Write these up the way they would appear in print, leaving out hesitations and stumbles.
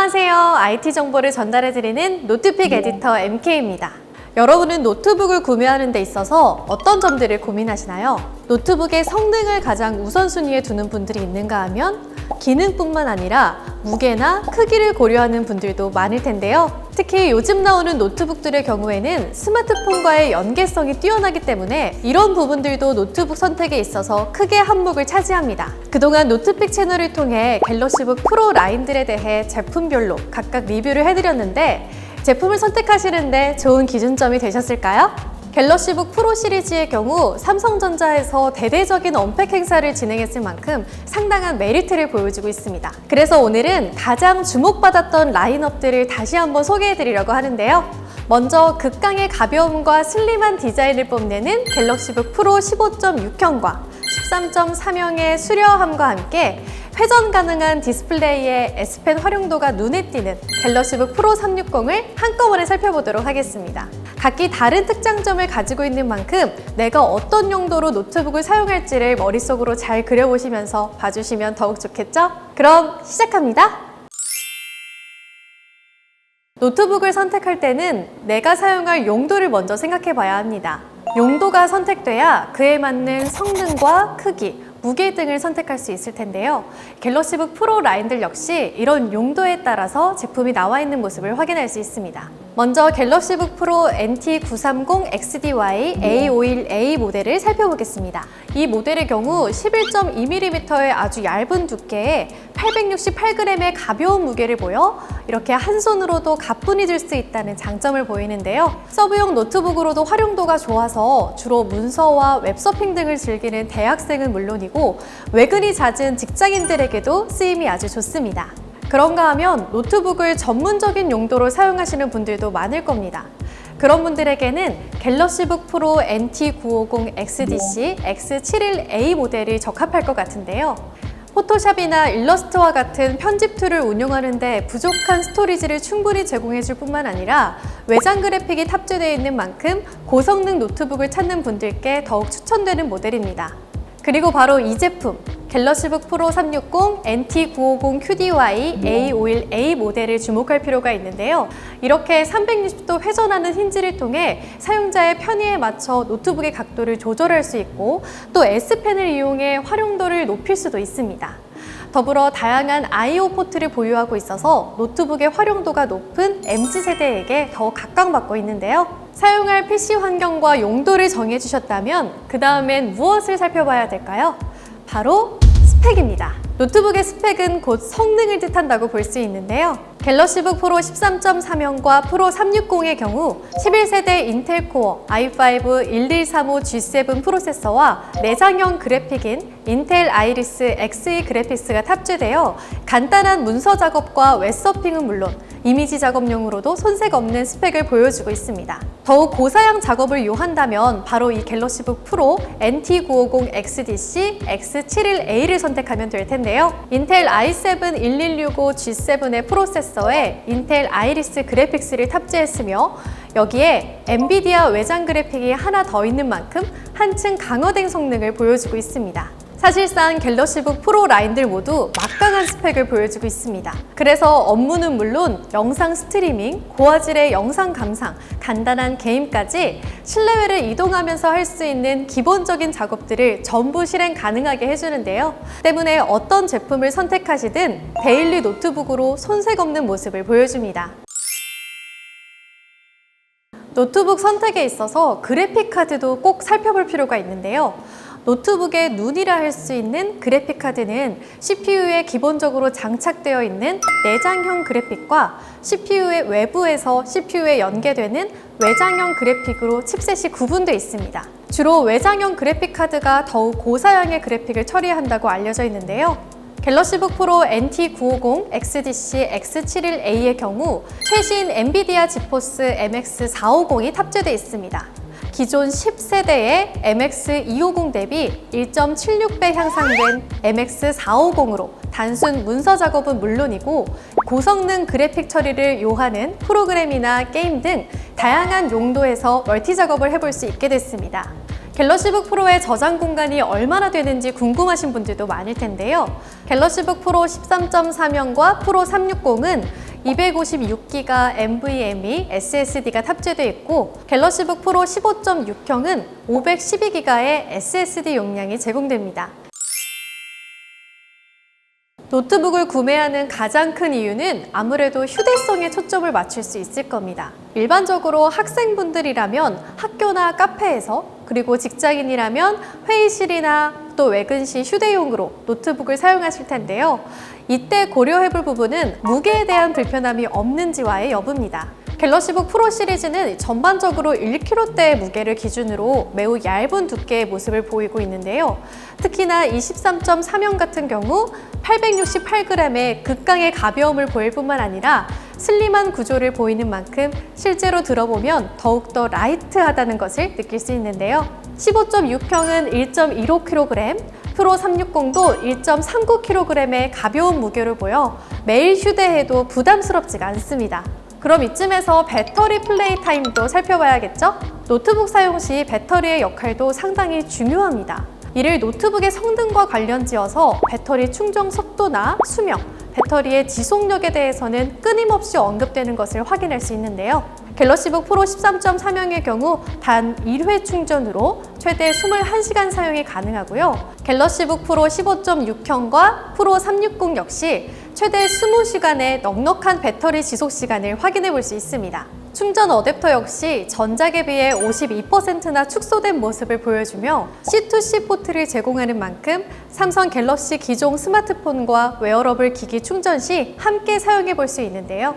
안녕하세요. IT 정보를 전달해드리는 노트픽 에디터 MK입니다. 여러분은 노트북을 구매하는 데 있어서 어떤 점들을 고민하시나요? 노트북의 성능을 가장 우선순위에 두는 분들이 있는가 하면 기능뿐만 아니라 무게나 크기를 고려하는 분들도 많을 텐데요. 특히 요즘 나오는 노트북들의 경우에는 스마트폰과의 연계성이 뛰어나기 때문에 이런 부분들도 노트북 선택에 있어서 크게 한몫을 차지합니다. 그동안 노트픽 채널을 통해 갤럭시북 프로 라인들에 대해 제품별로 각각 리뷰를 해드렸는데 제품을 선택하시는데 좋은 기준점이 되셨을까요? 갤럭시북 프로 시리즈의 경우 삼성전자에서 대대적인 언팩 행사를 진행했을 만큼 상당한 메리트를 보여주고 있습니다. 그래서 오늘은 가장 주목받았던 라인업들을 다시 한번 소개해드리려고 하는데요. 먼저 극강의 가벼움과 슬림한 디자인을 뽐내는 갤럭시북 프로 15.6형과 13.3형의 수려함과 함께 회전 가능한 디스플레이의 S펜 활용도가 눈에 띄는 갤럭시북 프로 360을 한꺼번에 살펴보도록 하겠습니다. 각기 다른 특장점을 가지고 있는 만큼 내가 어떤 용도로 노트북을 사용할지를 머릿속으로 잘 그려보시면서 봐주시면 더욱 좋겠죠? 그럼 시작합니다. 노트북을 선택할 때는 내가 사용할 용도를 먼저 생각해 봐야 합니다. 용도가 선택돼야 그에 맞는 성능과 크기, 무게 등을 선택할 수 있을 텐데요. 갤럭시북 프로 라인들 역시 이런 용도에 따라서 제품이 나와 있는 모습을 확인할 수 있습니다. 먼저 갤럭시북 프로 NT930XDY A51A 모델을 살펴보겠습니다. 이 모델의 경우 11.2mm의 아주 얇은 두께에 868g의 가벼운 무게를 보여 이렇게 한 손으로도 가뿐히 들 수 있다는 장점을 보이는데요. 서브용 노트북으로도 활용도가 좋아서 주로 문서와 웹서핑 등을 즐기는 대학생은 물론이고 외근이 잦은 직장인들에게도 쓰임이 아주 좋습니다. 그런가 하면 노트북을 전문적인 용도로 사용하시는 분들도 많을 겁니다. 그런 분들에게는 갤럭시북 프로 NT950XDC X71A 모델이 적합할 것 같은데요. 포토샵이나 일러스트와 같은 편집 툴을 운용하는데 부족한 스토리지를 충분히 제공해줄 뿐만 아니라 외장 그래픽이 탑재되어 있는 만큼 고성능 노트북을 찾는 분들께 더욱 추천되는 모델입니다. 그리고 바로 이 제품 갤럭시북 프로 360 NT950QDY A51A 모델을 주목할 필요가 있는데요. 이렇게 360도 회전하는 힌지를 통해 사용자의 편의에 맞춰 노트북의 각도를 조절할 수 있고 또 S펜을 이용해 활용도를 높일 수도 있습니다. 더불어 다양한 I/O 포트를 보유하고 있어서 노트북의 활용도가 높은 MZ세대에게 더 각광받고 있는데요. 사용할 PC 환경과 용도를 정해주셨다면 그 다음엔 무엇을 살펴봐야 될까요? 바로 스펙입니다. 노트북의 스펙은 곧 성능을 뜻한다고 볼 수 있는데요. 갤럭시북 프로 13.3형과 프로 360의 경우 11세대 인텔 코어 i5-1135G7 프로세서와 내장형 그래픽인 인텔 아이리스 Xe 그래픽스가 탑재되어 간단한 문서 작업과 웹서핑은 물론 이미지 작업용으로도 손색 없는 스펙을 보여주고 있습니다. 더욱 고사양 작업을 요한다면 바로 이 갤럭시북 프로 NT950XDC X71A를 선택하면 될 텐데요. 인텔 i7-1165G7의 프로세서에 인텔 아이리스 그래픽스를 탑재했으며 여기에 엔비디아 외장 그래픽이 하나 더 있는 만큼 한층 강화된 성능을 보여주고 있습니다. 사실상 갤럭시북 프로 라인들 모두 막강한 스펙을 보여주고 있습니다. 그래서 업무는 물론 영상 스트리밍, 고화질의 영상 감상, 간단한 게임까지 실내외를 이동하면서 할 수 있는 기본적인 작업들을 전부 실행 가능하게 해주는데요. 때문에 어떤 제품을 선택하시든 데일리 노트북으로 손색 없는 모습을 보여줍니다. 노트북 선택에 있어서 그래픽 카드도 꼭 살펴볼 필요가 있는데요. 노트북의 눈이라 할 수 있는 그래픽 카드는 CPU에 기본적으로 장착되어 있는 내장형 그래픽과 CPU의 외부에서 CPU에 연계되는 외장형 그래픽으로 칩셋이 구분되어 있습니다. 주로 외장형 그래픽 카드가 더욱 고사양의 그래픽을 처리한다고 알려져 있는데요. 갤럭시북 프로 NT950XDC X71A의 경우 최신 엔비디아 지포스 MX450이 탑재되어 있습니다. 기존 10세대의 MX250 대비 1.76배 향상된 MX450으로 단순 문서 작업은 물론이고 고성능 그래픽 처리를 요하는 프로그램이나 게임 등 다양한 용도에서 멀티 작업을 해볼 수 있게 됐습니다. 갤럭시북 프로의 저장 공간이 얼마나 되는지 궁금하신 분들도 많을 텐데요. 갤럭시북 프로 13.3형과 프로 360은 256기가 NVMe SSD가 탑재되어 있고 갤럭시북 프로 15.6형은 512기가의 SSD 용량이 제공됩니다. 노트북을 구매하는 가장 큰 이유는 아무래도 휴대성에 초점을 맞출 수 있을 겁니다. 일반적으로 학생분들이라면 학교나 카페에서, 그리고 직장인이라면 회의실이나 또 외근 시 휴대용으로 노트북을 사용하실 텐데요. 이때 고려해볼 부분은 무게에 대한 불편함이 없는지와의 여부입니다. 갤럭시북 프로 시리즈는 전반적으로 1kg대의 무게를 기준으로 매우 얇은 두께의 모습을 보이고 있는데요. 특히나 23.3형 같은 경우 868g의 극강의 가벼움을 보일 뿐만 아니라 슬림한 구조를 보이는 만큼 실제로 들어보면 더욱더 라이트하다는 것을 느낄 수 있는데요. 15.6형은 1.15kg, 프로 360도 1.39kg의 가벼운 무게를 보여 매일 휴대해도 부담스럽지가 않습니다. 그럼 이쯤에서 배터리 플레이 타임도 살펴봐야겠죠? 노트북 사용 시 배터리의 역할도 상당히 중요합니다. 이를 노트북의 성능과 관련지어서 배터리 충전 속도나 수명, 배터리의 지속력에 대해서는 끊임없이 언급되는 것을 확인할 수 있는데요. 갤럭시북 프로 13.3형의 경우 단 1회 충전으로 최대 21시간 사용이 가능하고요. 갤럭시북 프로 15.6형과 프로 360 역시 최대 20시간의 넉넉한 배터리 지속 시간을 확인해 볼 수 있습니다. 충전 어댑터 역시 전작에 비해 52%나 축소된 모습을 보여주며 C2C 포트를 제공하는 만큼 삼성 갤럭시 기종 스마트폰과 웨어러블 기기 충전 시 함께 사용해 볼 수 있는데요.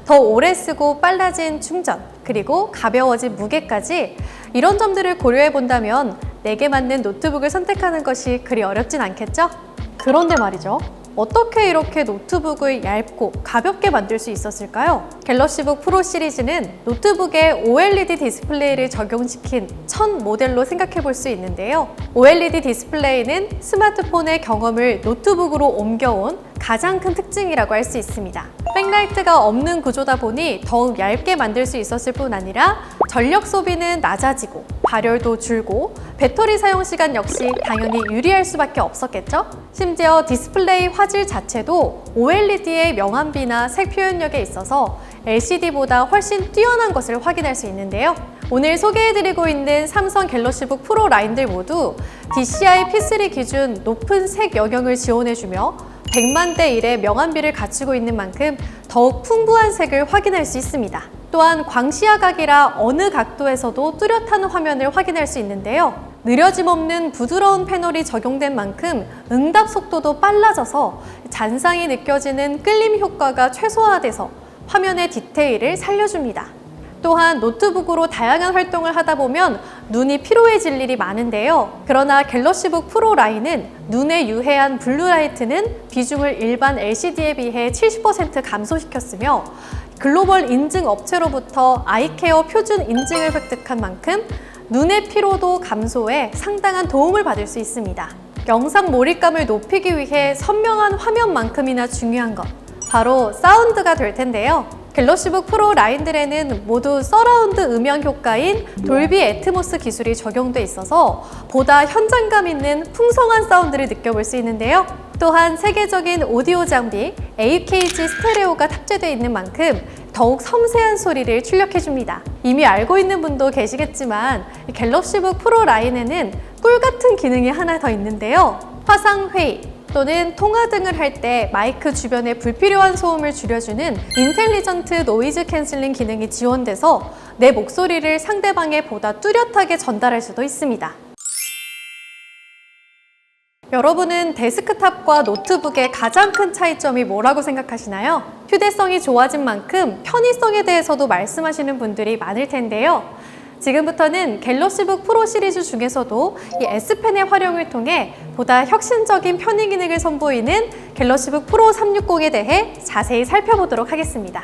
더 오래 쓰고 빨라진 충전, 그리고 가벼워진 무게까지 이런 점들을 고려해 본다면 내게 맞는 노트북을 선택하는 것이 그리 어렵진 않겠죠? 그런데 말이죠. 어떻게 이렇게 노트북을 얇고 가볍게 만들 수 있었을까요? 갤럭시북 프로 시리즈는 노트북에 OLED 디스플레이를 적용시킨 첫 모델로 생각해 볼 수 있는데요. OLED 디스플레이는 스마트폰의 경험을 노트북으로 옮겨온 가장 큰 특징이라고 할 수 있습니다. 백라이트가 없는 구조다 보니 더욱 얇게 만들 수 있었을 뿐 아니라 전력 소비는 낮아지고 발열도 줄고 배터리 사용 시간 역시 당연히 유리할 수밖에 없었겠죠? 심지어 디스플레이 화질 자체도 OLED의 명암비나 색 표현력에 있어서 LCD보다 훨씬 뛰어난 것을 확인할 수 있는데요. 오늘 소개해드리고 있는 삼성 갤럭시북 프로 라인들 모두 DCI P3 기준 높은 색 영역을 지원해주며 100만 대 1의 명암비를 갖추고 있는 만큼 더욱 풍부한 색을 확인할 수 있습니다. 또한 광시야각이라 어느 각도에서도 뚜렷한 화면을 확인할 수 있는데요. 느려짐 없는 부드러운 패널이 적용된 만큼 응답 속도도 빨라져서 잔상이 느껴지는 끌림 효과가 최소화돼서 화면의 디테일을 살려줍니다. 또한 노트북으로 다양한 활동을 하다 보면 눈이 피로해질 일이 많은데요. 그러나 갤럭시북 프로 라인은 눈에 유해한 블루라이트는 비중을 일반 LCD에 비해 70% 감소시켰으며 글로벌 인증 업체로부터 아이케어 표준 인증을 획득한 만큼 눈의 피로도 감소에 상당한 도움을 받을 수 있습니다. 영상 몰입감을 높이기 위해 선명한 화면만큼이나 중요한 것, 바로 사운드가 될 텐데요. 갤럭시북 프로 라인들에는 모두 서라운드 음향 효과인 돌비 애트모스 기술이 적용돼 있어서 보다 현장감 있는 풍성한 사운드를 느껴볼 수 있는데요. 또한 세계적인 오디오 장비 AKG 스테레오가 탑재되어 있는 만큼 더욱 섬세한 소리를 출력해줍니다. 이미 알고 있는 분도 계시겠지만 갤럭시북 프로 라인에는 꿀 같은 기능이 하나 더 있는데요. 화상회의 또는 통화 등을 할 때 마이크 주변의 불필요한 소음을 줄여주는 인텔리전트 노이즈 캔슬링 기능이 지원돼서 내 목소리를 상대방에 보다 뚜렷하게 전달할 수도 있습니다. 여러분은 데스크탑과 노트북의 가장 큰 차이점이 뭐라고 생각하시나요? 휴대성이 좋아진 만큼 편의성에 대해서도 말씀하시는 분들이 많을 텐데요. 지금부터는 갤럭시북 프로 시리즈 중에서도 이 S펜의 활용을 통해 보다 혁신적인 편의 기능을 선보이는 갤럭시북 프로 360에 대해 자세히 살펴보도록 하겠습니다.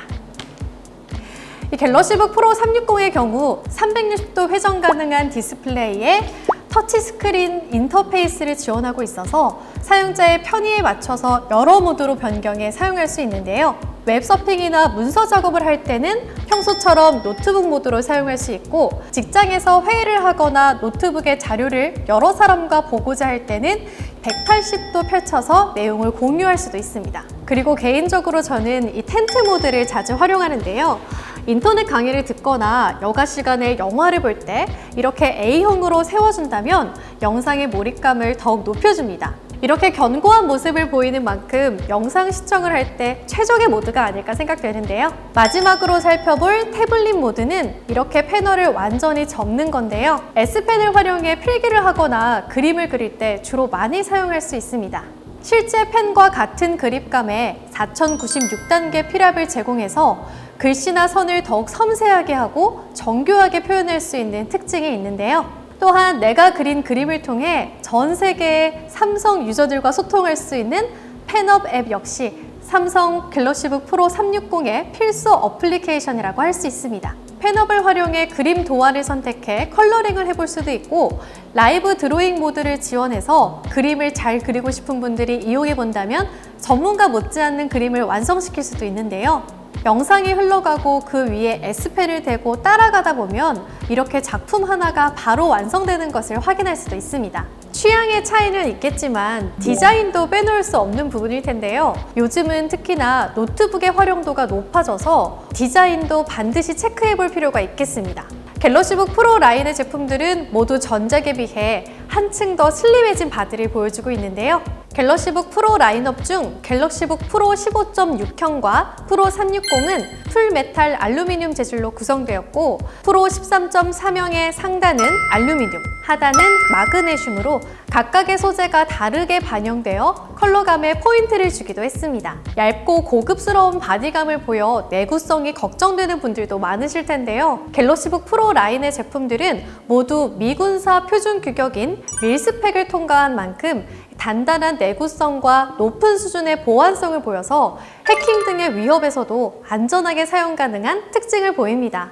이 갤럭시북 프로 360의 경우 360도 회전 가능한 디스플레이에 터치스크린 인터페이스를 지원하고 있어서 사용자의 편의에 맞춰서 여러 모드로 변경해 사용할 수 있는데요. 웹서핑이나 문서 작업을 할 때는 평소처럼 노트북 모드로 사용할 수 있고, 직장에서 회의를 하거나 노트북의 자료를 여러 사람과 보고자 할 때는 180도 펼쳐서 내용을 공유할 수도 있습니다. 그리고 개인적으로 저는 이 텐트 모드를 자주 활용하는데요. 인터넷 강의를 듣거나 여가 시간에 영화를 볼 때 이렇게 A형으로 세워준다면 영상의 몰입감을 더욱 높여줍니다. 이렇게 견고한 모습을 보이는 만큼 영상 시청을 할 때 최적의 모드가 아닐까 생각되는데요. 마지막으로 살펴볼 태블릿 모드는 이렇게 패널을 완전히 접는 건데요. S펜을 활용해 필기를 하거나 그림을 그릴 때 주로 많이 사용할 수 있습니다. 실제 펜과 같은 그립감에 4096단계 필압을 제공해서 글씨나 선을 더욱 섬세하게 하고 정교하게 표현할 수 있는 특징이 있는데요. 또한 내가 그린 그림을 통해 전 세계의 삼성 유저들과 소통할 수 있는 펜업 앱 역시 삼성 갤럭시북 프로 360의 필수 어플리케이션이라고 할 수 있습니다. 펜업을 활용해 그림 도안을 선택해 컬러링을 해볼 수도 있고 라이브 드로잉 모드를 지원해서 그림을 잘 그리고 싶은 분들이 이용해 본다면 전문가 못지않는 그림을 완성시킬 수도 있는데요. 영상이 흘러가고 그 위에 S펜을 대고 따라가다 보면 이렇게 작품 하나가 바로 완성되는 것을 확인할 수도 있습니다. 취향의 차이는 있겠지만 디자인도 빼놓을 수 없는 부분일 텐데요. 요즘은 특히나 노트북의 활용도가 높아져서 디자인도 반드시 체크해 볼 필요가 있겠습니다. 갤럭시북 프로 라인의 제품들은 모두 전작에 비해 한층 더 슬림해진 바디를 보여주고 있는데요. 갤럭시북 프로 라인업 중 갤럭시북 프로 15.6형과 프로 360은 풀메탈 알루미늄 재질로 구성되었고 프로 13.3형의 상단은 알루미늄, 하단은 마그네슘으로 각각의 소재가 다르게 반영되어 컬러감에 포인트를 주기도 했습니다. 얇고 고급스러운 바디감을 보여 내구성이 걱정되는 분들도 많으실 텐데요. 갤럭시북 프로 라인의 제품들은 모두 미군사 표준 규격인 밀스펙을 통과한 만큼 단단한 내구성과 높은 수준의 보안성을 보여서 해킹 등의 위협에서도 안전하게 사용 가능한 특징을 보입니다.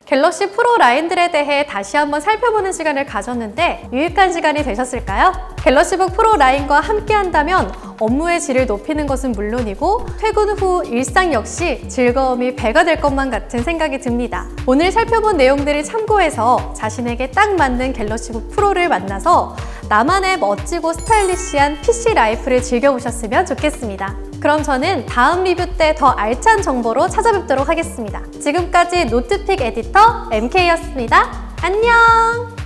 갤럭시 프로 라인들에 대해 다시 한번 살펴보는 시간을 가졌는데 유익한 시간이 되셨을까요? 갤럭시북 프로 라인과 함께 한다면 업무의 질을 높이는 것은 물론이고 퇴근 후 일상 역시 즐거움이 배가 될 것만 같은 생각이 듭니다. 오늘 살펴본 내용들을 참고해서 자신에게 딱 맞는 갤럭시북 프로를 만나서 나만의 멋지고 스타일리시한 PC 라이프를 즐겨보셨으면 좋겠습니다. 그럼 저는 다음 리뷰 때 더 알찬 정보로 찾아뵙도록 하겠습니다. 지금까지 노트픽 에디터 MK였습니다. 안녕!